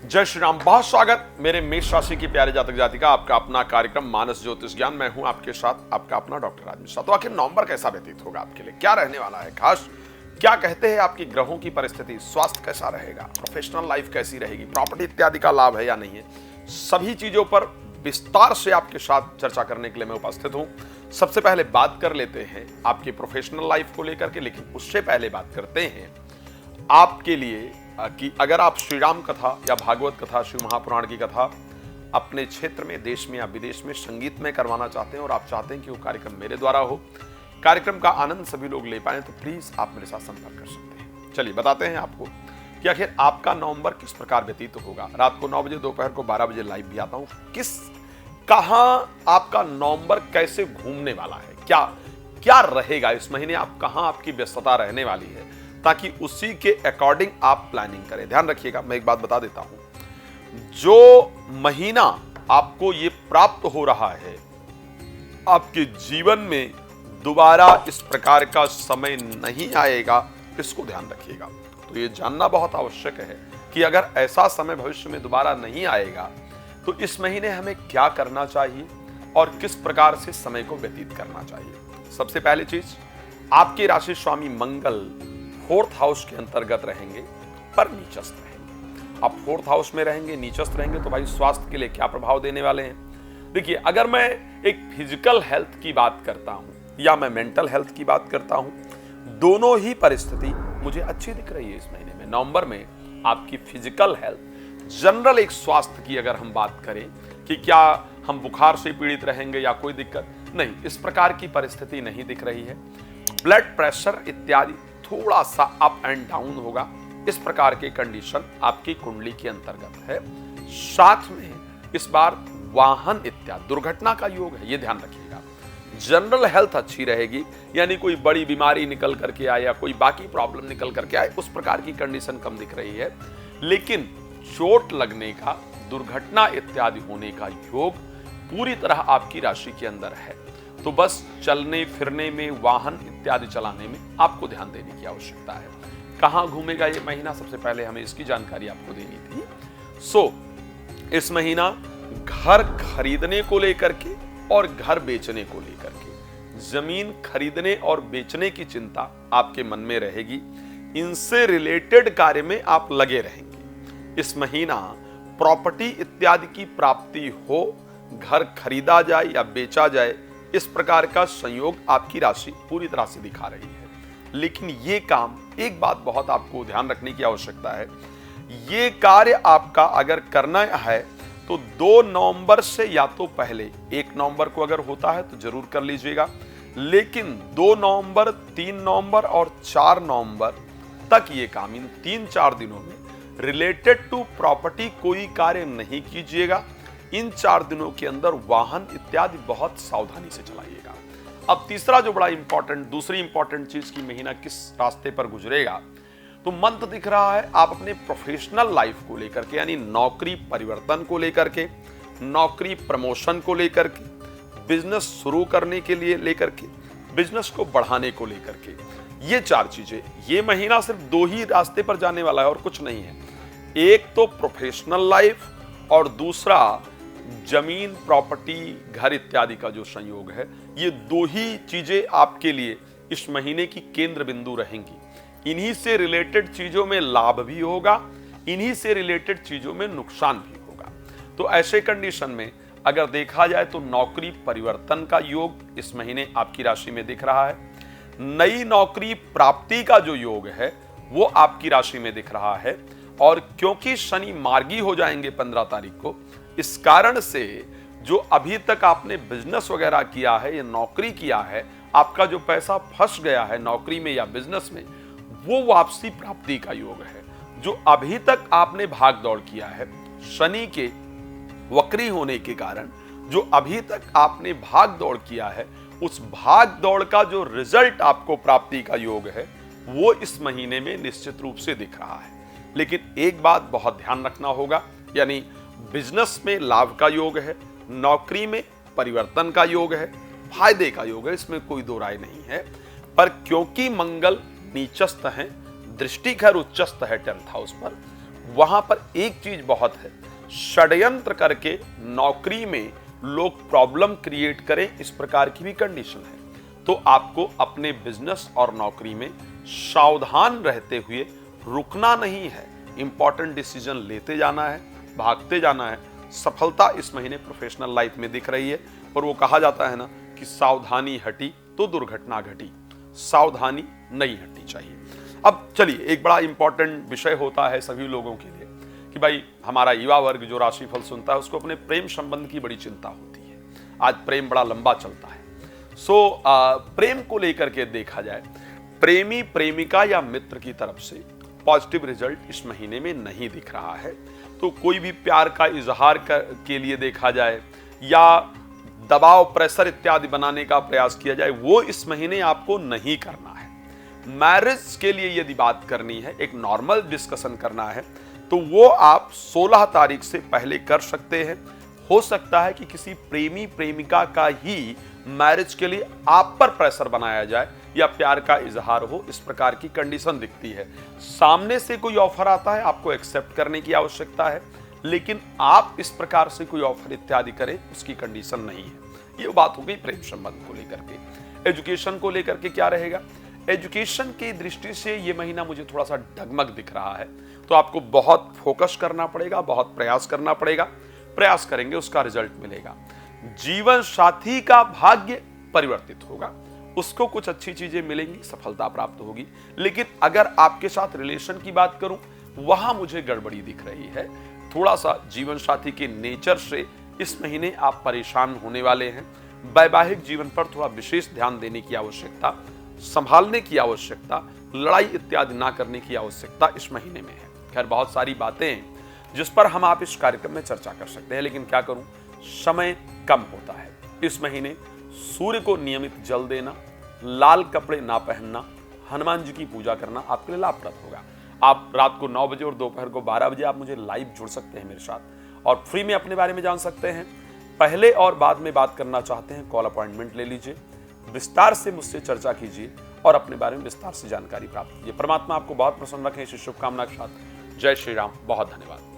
जय श्री राम। बहुत स्वागत मेरे मेष राशि की प्यारे जातक जातिका, आपका अपना कार्यक्रम मानस ज्योतिष ज्ञान। मैं हूं आपके साथ आपका अपना डॉक्टर राज मिश्रा। तो आखिर नवंबर कैसा व्यतीत होगा आपके लिए, क्या रहने वाला है खास, क्या कहते हैं आपकी ग्रहों की परिस्थिति, स्वास्थ्य कैसा रहेगा, प्रोफेशनल लाइफ कैसी रहेगी, प्रॉपर्टी इत्यादि का लाभ है या नहीं है, सभी चीजों पर विस्तार से आपके साथ चर्चा करने के लिए मैं उपस्थित हूं। सबसे पहले बात कर लेते हैं आपकी प्रोफेशनल लाइफ को लेकर के, लेकिन उससे पहले बात करते हैं आपके लिए कि अगर आप श्री राम कथा या भागवत कथा, शिव महापुराण की कथा अपने क्षेत्र में, देश में या विदेश में संगीत में करवाना चाहते हैं और आप चाहते हैं कि वो कार्यक्रम मेरे द्वारा हो, कार्यक्रम का आनंद सभी लोग ले पाए, तो प्लीज आप मेरे साथ संपर्क कर सकते हैं। चलिए बताते हैं आपको कि आखिर आपका नवंबर किस प्रकार व्यतीत होगा। रात को 9 बजे, दोपहर को 12 बजे लाइव भी आता हूं। कहां आपका नवंबर कैसे घूमने वाला है, क्या रहेगा इस महीने, आप कहां आपकी व्यस्तता रहने वाली है, ताकि उसी के अकॉर्डिंग आप प्लानिंग करें। ध्यान रखिएगा, मैं एक बात बता देता हूं, जो महीना आपको ये प्राप्त हो रहा है, आपके जीवन में दोबारा इस प्रकार का समय नहीं आएगा, इसको ध्यान रखिएगा। तो ये जानना बहुत आवश्यक है कि अगर ऐसा समय भविष्य में दोबारा नहीं आएगा तो इस महीने हमें क्या करना चाहिए और किस प्रकार से समय को व्यतीत करना चाहिए। सबसे पहली चीज, आपके राशि स्वामी मंगल 4th हाउस के अंतर्गत रहेंगे पर नीचस्थ रहेंगे। आप 4th हाउस में रहेंगे, नीचस्थ रहेंगे, तो भाई स्वास्थ्य के लिए क्या प्रभाव देने वाले हैं। देखिए, अगर मैं एक फिजिकल हेल्थ की बात करता हूं या मैं मेंटल हेल्थ की बात करता हूं, दोनों ही परिस्थिति मुझे अच्छी दिख रही है इस महीने में। नवंबर में आपकी फिजिकल हेल्थ, जनरल एक स्वास्थ्य की अगर हम बात करें कि क्या हम बुखार से पीड़ित रहेंगे या कोई दिक्कत नहीं, इस प्रकार की परिस्थिति नहीं दिख रही है। ब्लड प्रेशर इत्यादि थोड़ा सा अप एंड डाउन होगा, इस प्रकार के कंडीशन आपकी कुंडली के अंतर्गत है। साथ में इस बार वाहन इत्यादि दुर्घटना का योग है, ये ध्यान रखिएगा। जनरल हेल्थ अच्छी रहेगी, यानी कोई बड़ी बीमारी निकल करके आए या कोई बाकी प्रॉब्लम निकल करके आए, उस प्रकार की कंडीशन कम दिख रही है। लेकिन चोट लगने का, दुर्घटना इत्यादि होने का योग पूरी तरह आपकी राशि के अंदर है। तो बस चलने फिरने में, वाहन इत्यादि चलाने में आपको ध्यान देने की आवश्यकता है। कहां घूमेगा ये महीना, सबसे पहले हमें इसकी जानकारी आपको देनी थी। इस महीना घर खरीदने को लेकर के और घर बेचने को लेकर के, जमीन खरीदने और बेचने की चिंता आपके मन में रहेगी। इनसे रिलेटेड कार्य में आप लगे रहेंगे। इस महीना प्रॉपर्टी इत्यादि की प्राप्ति हो, घर खरीदा जाए या बेचा जाए, इस प्रकार का संयोग आपकी राशि पूरी तरह से दिखा रही है। लेकिन ये काम, एक बात बहुत आपको ध्यान रखने की आवश्यकता है, ये कार्य आपका अगर करना है तो 2 नवंबर से या तो पहले 1 नवंबर को अगर होता है तो जरूर कर लीजिएगा। लेकिन 2 नवंबर, 3 नवंबर और 4 नवंबर तक ये काम, इन 3-4 दिनों में रिलेटेड टू प्रॉपर्टी कोई कार्य नहीं कीजिएगा। इन 4 दिनों के अंदर वाहन इत्यादि बहुत सावधानी से चलाइएगा। अब तीसरा जो बड़ा इंपॉर्टेंट, दूसरी इंपॉर्टेंट चीज की महीना किस रास्ते पर गुजरेगा, तो मंत्र दिख रहा है आप अपने प्रोफेशनल लाइफ को लेकर के, यानी नौकरी परिवर्तन को लेकर के, नौकरी प्रमोशन को लेकर के, बिजनेस शुरू करने के लिए लेकर के, बिजनेस को बढ़ाने को लेकर के, ये 4 चीजें, ये महीना सिर्फ 2 ही रास्ते पर जाने वाला है और कुछ नहीं है। एक तो प्रोफेशनल लाइफ और दूसरा जमीन, प्रॉपर्टी, घर इत्यादि का जो संयोग है, ये 2 ही चीजें आपके लिए इस महीने की केंद्र बिंदु रहेंगी। इन्हीं से रिलेटेड चीजों में लाभ भी होगा, इन्हीं से रिलेटेड चीजों में नुकसान भी होगा। तो ऐसे कंडीशन में अगर देखा जाए तो नौकरी परिवर्तन का योग इस महीने आपकी राशि में दिख रहा है। नई नौकरी प्राप्ति का जो योग है वो आपकी राशि में दिख रहा है। और क्योंकि शनि मार्गी हो जाएंगे 15 तारीख को, इस कारण से जो अभी तक आपने बिजनेस वगैरह किया है या नौकरी किया है, आपका जो पैसा फंस गया है नौकरी में या बिजनेस में, वो वापसी प्राप्ति का योग है। जो अभी तक आपने भाग दौड़ किया है, शनि के वक्री होने के कारण जो अभी तक आपने भाग दौड़ किया है, उस भाग दौड़ का जो रिजल्ट आपको प्राप्ति का योग है, वो इस महीने में निश्चित रूप से दिख रहा है। लेकिन एक बात बहुत ध्यान रखना होगा, यानी बिजनेस में लाभ का योग है, नौकरी में परिवर्तन का योग है, फायदे का योग है, इसमें कोई दो राय नहीं है। पर क्योंकि मंगल नीचस्थ हैं, दृष्टि खैर उच्चस्थ है 10th हाउस पर, वहां पर एक चीज बहुत है, षड्यंत्र करके नौकरी में लोग प्रॉब्लम क्रिएट करें, इस प्रकार की भी कंडीशन है। तो आपको अपने बिजनेस और नौकरी में सावधान रहते हुए रुकना नहीं है, इंपॉर्टेंट डिसीजन लेते जाना है, भागते जाना है। सफलता इस महीने प्रोफेशनल लाइफ में दिख रही है, और वो कहा जाता है ना कि सावधानी हटी तो दुर्घटना घटी, सावधानी नहीं हटनी चाहिए। अब चलिए, एक बड़ा इंपॉर्टेंट विषय होता है सभी लोगों के लिए कि भाई हमारा युवा वर्ग जो राशिफल सुनता है उसको अपने प्रेम संबंध की बड़ी चिंता होती है। आज प्रेम बड़ा लंबा चलता है। प्रेम को लेकर के देखा जाए, प्रेमी प्रेमिका या मित्र की तरफ से पॉजिटिव रिजल्ट इस महीने में नहीं दिख रहा है। तो कोई भी प्यार का इजहार के लिए देखा जाए या दबाव, प्रेशर इत्यादि बनाने का प्रयास किया जाए, वो इस महीने आपको नहीं करना है। मैरिज के लिए यदि बात करनी है, एक नॉर्मल डिस्कशन करना है, तो वो आप 16 तारीख से पहले कर सकते हैं। हो सकता है कि किसी प्रेमी प्रेमिका का ही मैरिज के लिए आप पर प्रेशर बनाया जाए या प्यार का इजहार हो, इस प्रकार की कंडीशन दिखती है। सामने से कोई ऑफर आता है, आपको एक्सेप्ट करने की आवश्यकता है, लेकिन आप इस प्रकार से कोई ऑफर इत्यादि करें, उसकी कंडीशन नहीं है। ये बात हो गई प्रेम संबंध को लेकर के। एजुकेशन को लेकर के क्या रहेगा? एजुकेशन की दृष्टि से ये महीना मुझे थोड़ा सा डगमग दिख रहा है, तो आपको बहुत फोकस करना पड़ेगा, बहुत प्रयास करना पड़ेगा। प्रयास करेंगे, उसका रिजल्ट मिलेगा। जीवन साथी का भाग्य परिवर्तित होगा, उसको कुछ अच्छी चीजें मिलेंगी, सफलता प्राप्त होगी। लेकिन अगर आपके साथ रिलेशन की बात करूं, वहां मुझे गड़बड़ी दिख रही है। थोड़ा सा जीवन साथी के नेचर से इस महीने आप परेशान होने वाले हैं। वैवाहिक जीवन पर थोड़ा विशेष ध्यान देने की आवश्यकता, संभालने की आवश्यकता, लड़ाई इत्यादि ना करने की आवश्यकता इस महीने में है। खैर, बहुत सारी बातें हैं जिस पर हम आप इस कार्यक्रम में चर्चा कर सकते हैं, लेकिन क्या करूं, समय कम होता है। इस महीने सूर्य को नियमित जल देना, लाल कपड़े ना पहनना, हनुमान जी की पूजा करना आपके लिए लाभप्रद होगा। आप रात को 9 बजे और दोपहर को 12 बजे आप मुझे लाइव जुड़ सकते हैं मेरे साथ, और फ्री में अपने बारे में जान सकते हैं। पहले और बाद में बात करना चाहते हैं, कॉल अपॉइंटमेंट ले लीजिए, विस्तार से मुझसे चर्चा कीजिए और अपने बारे में विस्तार से जानकारी प्राप्त कीजिए। परमात्मा आपको बहुत प्रसन्न रखें, इसी शुभकामना के साथ जय श्री राम। बहुत धन्यवाद।